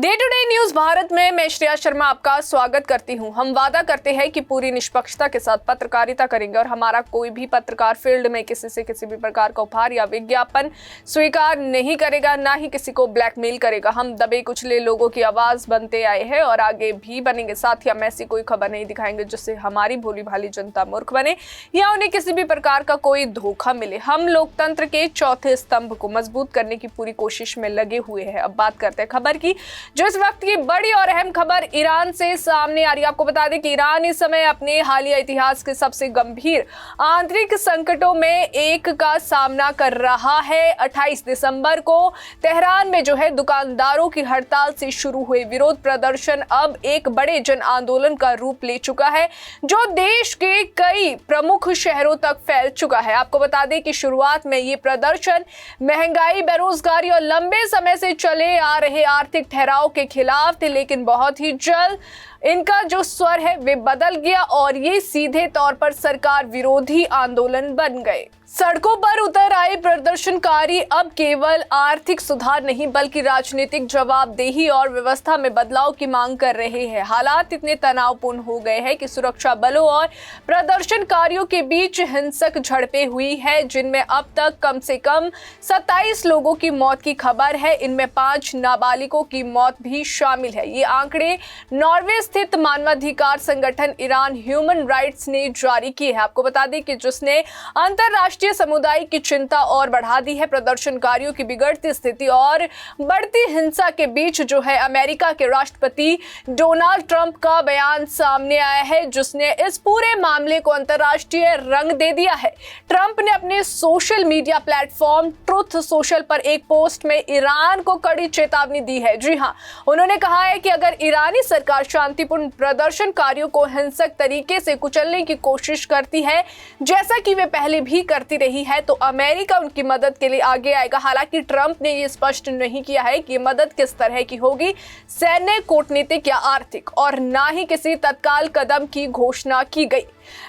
Day to day news Bharat में मैं श्रेया शर्मा आपका स्वागत करती हूं। हम वादा करते हैं कि पूरी निष्पक्षता के साथ पत्रकारिता करेंगे और हमारा कोई भी पत्रकार फील्ड में किसी से किसी भी प्रकार का उपहार या विज्ञापन स्वीकार नहीं करेगा, ना ही किसी को ब्लैकमेल करेगा। हम दबे कुचले लोगों की आवाज बनते आए हैं और आगे भी बनेंगे। साथ ही हम ऐसी कोई खबर नहीं दिखाएंगे जिससे हमारी भोली भाली जनता मूर्ख बने या उन्हें किसी भी प्रकार का कोई धोखा मिले। हम लोकतंत्र के चौथे स्तंभ को मजबूत करने की पूरी कोशिश में लगे हुए हैं। अब बात करते हैं खबर की, जो इस वक्त की बड़ी और अहम खबर ईरान से सामने आ रही है। आपको बता दें कि ईरान इस समय अपने हालिया इतिहास के सबसे गंभीर आंतरिक संकटों में एक का सामना कर रहा है। 28 दिसंबर को तेहरान में जो है दुकानदारों की हड़ताल से शुरू हुए विरोध प्रदर्शन अब एक बड़े जन आंदोलन का रूप ले चुका है, जो देश के कई प्रमुख शहरों तक फैल चुका है। आपको बता दें कि शुरुआत में ये प्रदर्शन महंगाई, बेरोजगारी और लंबे समय से चले आ रहे आर्थिक ठहराव के खिलाफ थे, लेकिन बहुत ही जल्द इनका जो स्वर है वे बदल गया और ये सीधे तौर पर सरकार विरोधी आंदोलन बन गए। सड़कों पर उतर आए प्रदर्शनकारी अब केवल आर्थिक सुधार नहीं बल्कि राजनीतिक जवाबदेही और व्यवस्था में बदलाव की मांग कर रहे हैं। हालात इतने तनावपूर्ण हो गए हैं कि सुरक्षा बलों और प्रदर्शनकारियों के बीच हिंसक झड़पें हुई है, जिनमें अब तक कम से कम 27 लोगों की मौत की खबर है। इनमें 5 नाबालिगों की मौत भी शामिल है। ये आंकड़े नॉर्वे स्थित मानवाधिकार संगठन ईरान ह्यूमन राइट्स ने जारी किए हैं। आपको बता दें कि जिसने अंतरराष्ट्रीय समुदाय की चिंता और बढ़ा दी है। प्रदर्शनकारियों की बिगड़ती स्थिति और बढ़ती हिंसा के बीच जो है अमेरिका के राष्ट्रपति डोनाल्ड ट्रंप का बयान सामने आया है, जिसने इस पूरे मामले को अंतरराष्ट्रीय रंग दे दिया है। ट्रंप ने अपने social media platform truth social पर एक पोस्ट में ईरान को कड़ी चेतावनी दी है। जी हां, उन्होंने कहा है कि अगर ईरानी सरकार शांतिपूर्ण प्रदर्शनकारियों को हिंसक तरीके से कुचलने की कोशिश करती है, जैसा कि वे पहले भी करती रही है, तो अमेरिका उनकी मदद के लिए आगे आएगा। हालांकि ट्रंप ने यह स्पष्ट नहीं किया है कि मदद किस तरह की होगी, सैन्य, कूटनीतिक या आर्थिक, और ना ही किसी तत्काल कदम की घोषणा की गई।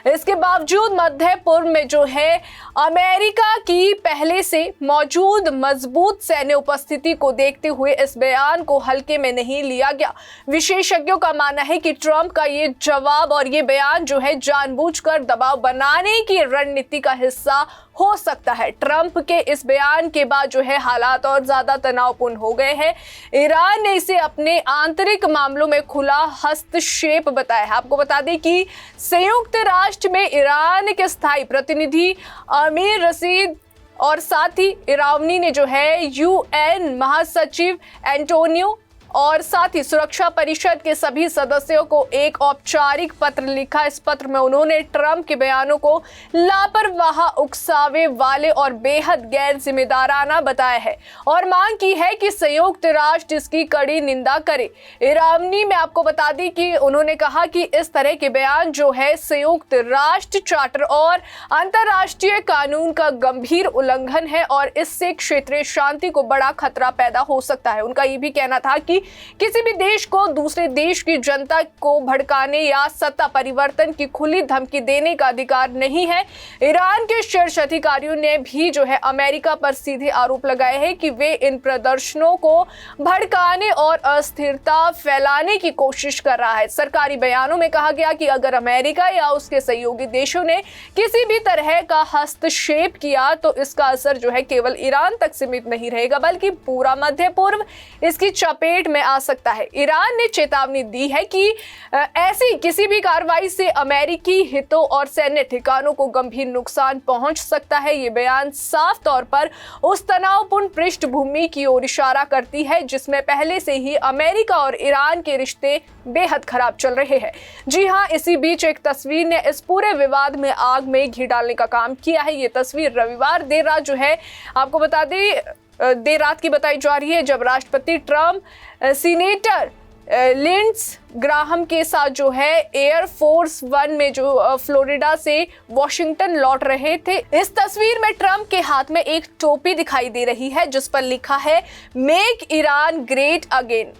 इसके बावजूद मध्य पूर्व में जो है अमेरिका की पहले से मौजूद मजबूत सैन्य उपस्थिति को देखते हुए इस बयान को हल्के में नहीं लिया गया। विशेषज्ञों का मानना है कि ट्रंप का ये जवाब और ये बयान जो है जानबूझकर दबाव बनाने की रणनीति का हिस्सा हो सकता है। ट्रंप के इस बयान के बाद जो है हालात और ज्यादा तनावपूर्ण हो गए हैं। ईरान ने इसे अपने आंतरिक मामलों में खुला हस्तक्षेप बताया है। आपको बता दें कि संयुक्त राष्ट्र में ईरान के स्थायी प्रतिनिधि अमीर रशीद और साथ ही इरावनी ने जो है यूएन महासचिव एंटोनियो और साथ ही सुरक्षा परिषद के सभी सदस्यों को एक औपचारिक पत्र लिखा। इस पत्र में उन्होंने ट्रंप के बयानों को लापरवाह, उकसावे वाले और बेहद गैर जिम्मेदाराना बताया है और मांग की है कि संयुक्त राष्ट्र इसकी कड़ी निंदा करे। इरावनी में आपको बता दी कि उन्होंने कहा कि इस तरह के बयान जो है संयुक्त राष्ट्र चार्टर और अंतर्राष्ट्रीय कानून का गंभीर उल्लंघन है और इससे क्षेत्रीय शांति को बड़ा खतरा पैदा हो सकता है। उनका ये भी कहना था कि किसी भी देश को दूसरे देश की जनता को भड़काने या सत्ता परिवर्तन की खुली धमकी देने का अधिकार नहीं है। ईरान के शीर्ष अधिकारियों ने भी जो है अमेरिका पर सीधे आरोप लगाए हैं कि वे इन प्रदर्शनों को भड़काने और अस्थिरता फैलाने की कोशिश कर रहा है। सरकारी बयानों में कहा गया कि अगर अमेरिका या उसके सहयोगी देशों ने किसी भी तरह का हस्तक्षेप किया तो इसका असर जो है केवल ईरान तक सीमित नहीं रहेगा बल्कि पूरा मध्य पूर्व इसकी चपेट में आ सकता है। ईरान ने चेतावनी दी है कि ऐसी किसी भी कार्रवाई से अमेरिकी हितों और सैन्य ठिकानों को गंभीर नुकसान पहुंच सकता है। ये बयान साफ तौर पर उस तनावपूर्ण पृष्ठभूमि की ओर इशारा करती है जिसमें पहले से ही अमेरिका और ईरान के रिश्ते बेहद खराब चल रहे हैं। जी हां, इसी बीच एक तस्वीर ने इस पूरे विवाद में आग में घी डालने का काम किया है। ये तस्वीर रविवार देर रात जो है आपको बता दें देर रात की बताई जा रही है, जब राष्ट्रपति ट्रंप सीनेटर लिंड्स ग्राहम के साथ जो है एयर फोर्स 1 में जो फ्लोरिडा से वॉशिंगटन लौट रहे थे। इस तस्वीर में ट्रंप के हाथ में एक टोपी दिखाई दे रही है जिस पर लिखा है मेक ईरान ग्रेट अगेन।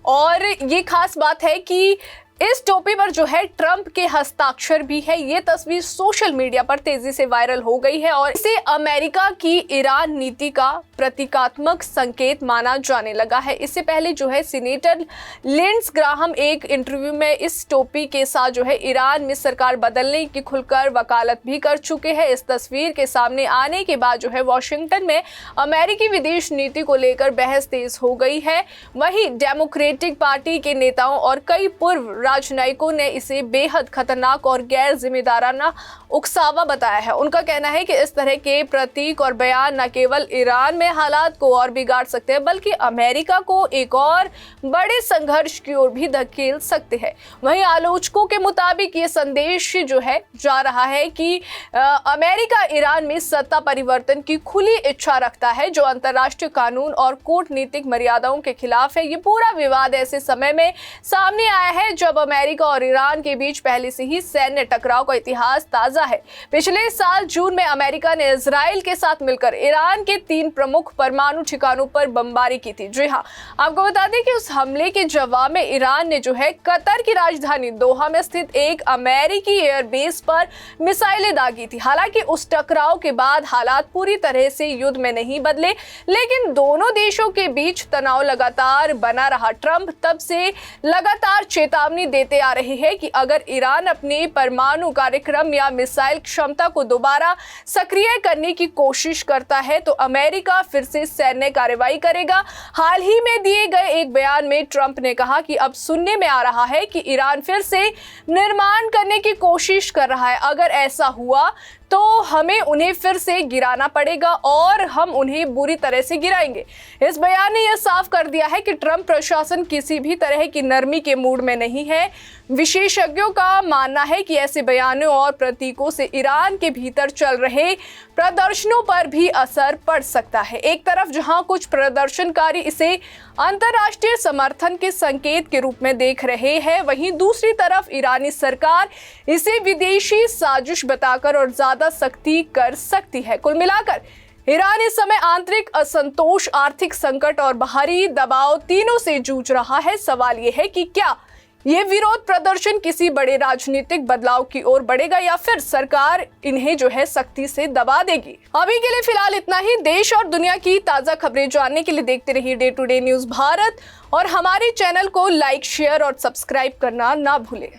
और ये खास बात है कि इस टोपी पर जो है ट्रंप के हस्ताक्षर भी है। ये तस्वीर सोशल मीडिया पर तेजी से वायरल हो गई है और इसे अमेरिका की ईरान नीति का प्रतीकात्मक संकेत माना जाने लगा है। इससे पहले जो है सीनेटर लिंडसे ग्राहम एक इंटरव्यू में इस टोपी के साथ जो है ईरान में सरकार बदलने की खुलकर वकालत भी कर चुके हैं। इस तस्वीर के सामने आने के बाद जो है वॉशिंगटन में अमेरिकी विदेश नीति को लेकर बहस तेज हो गई है। वहीं डेमोक्रेटिक पार्टी के नेताओं और कई पूर्व राजनयिकों ने इसे बेहद खतरनाक और गैर जिम्मेदाराना उकसावा बताया है। उनका कहना है कि इस तरह के प्रतीक और बयान न केवल ईरान में हालात को और बिगाड़ सकते हैं बल्कि अमेरिका को एक और बड़े संघर्ष की ओर भी धकेल सकते हैं। वहीं आलोचकों के मुताबिक ये संदेश जो है जा रहा है कि अमेरिका ईरान में सत्ता परिवर्तन की खुली इच्छा रखता है जो अंतर्राष्ट्रीय कानून और कूटनीतिक मर्यादाओं के खिलाफ है। ये पूरा विवाद ऐसे समय में सामने आया है जब अमेरिका और ईरान के बीच पहले से ही सैन्य टकराव का इतिहास ताजा है। पिछले साल जून में अमेरिका ने इजराइल के साथ मिलकर ईरान के 3 प्रमुख परमाणु ठिकानों पर बमबारी की थी। जी हाँ, आपको बता दें कि उस हमले के जवाब में ईरान ने जो है कतर की राजधानी दोहा में स्थित एक अमेरिकी एयरबेस पर मिसाइलें दागी थी। हालांकि उस टकराव के बाद हालात पूरी तरह से युद्ध में नहीं बदले, लेकिन दोनों देशों के बीच तनाव लगातार बना रहा। ट्रंप तब से लगातार चेतावनी देते आ रहे हैं कि अगर ईरान अपने परमाणु कार्यक्रम या मिसाइल क्षमता को दोबारा सक्रिय करने की कोशिश करता है तो अमेरिका फिर से सैन्य कार्रवाई करेगा। हाल ही में दिए गए एक बयान में ट्रंप ने कहा कि अब सुनने में आ रहा है कि ईरान फिर से निर्माण करने की कोशिश कर रहा है। अगर ऐसा हुआ तो हमें उन्हें फिर से गिराना पड़ेगा और हम उन्हें बुरी तरह से गिराएंगे। इस बयान ने यह साफ कर दिया है कि ट्रंप प्रशासन किसी भी तरह की नरमी के मूड में नहीं है। विशेषज्ञों का मानना है कि ऐसे बयानों और प्रतीकों से ईरान के भीतर चल रहे प्रदर्शनों पर भी असर पड़ सकता है। एक तरफ जहां कुछ प्रदर्शनकारी इसे अंतर्राष्ट्रीय समर्थन के संकेत के रूप में देख रहे हैं, वहीं दूसरी तरफ ईरानी सरकार इसे विदेशी साजिश बताकर और ज्यादा सख्ती कर सकती है। कुल मिलाकर ईरान इस समय आंतरिक असंतोष, आर्थिक संकट और बाहरी दबाव तीनों से जूझ रहा है। सवाल यह है कि क्या ये विरोध प्रदर्शन किसी बड़े राजनीतिक बदलाव की ओर बढ़ेगा या फिर सरकार इन्हें जो है सख्ती से दबा देगी। अभी के लिए फिलहाल इतना ही। देश और दुनिया की ताजा खबरें जानने के लिए देखते रहिए day to day news Bharat और हमारे चैनल को लाइक, शेयर और सब्सक्राइब करना ना भूलें।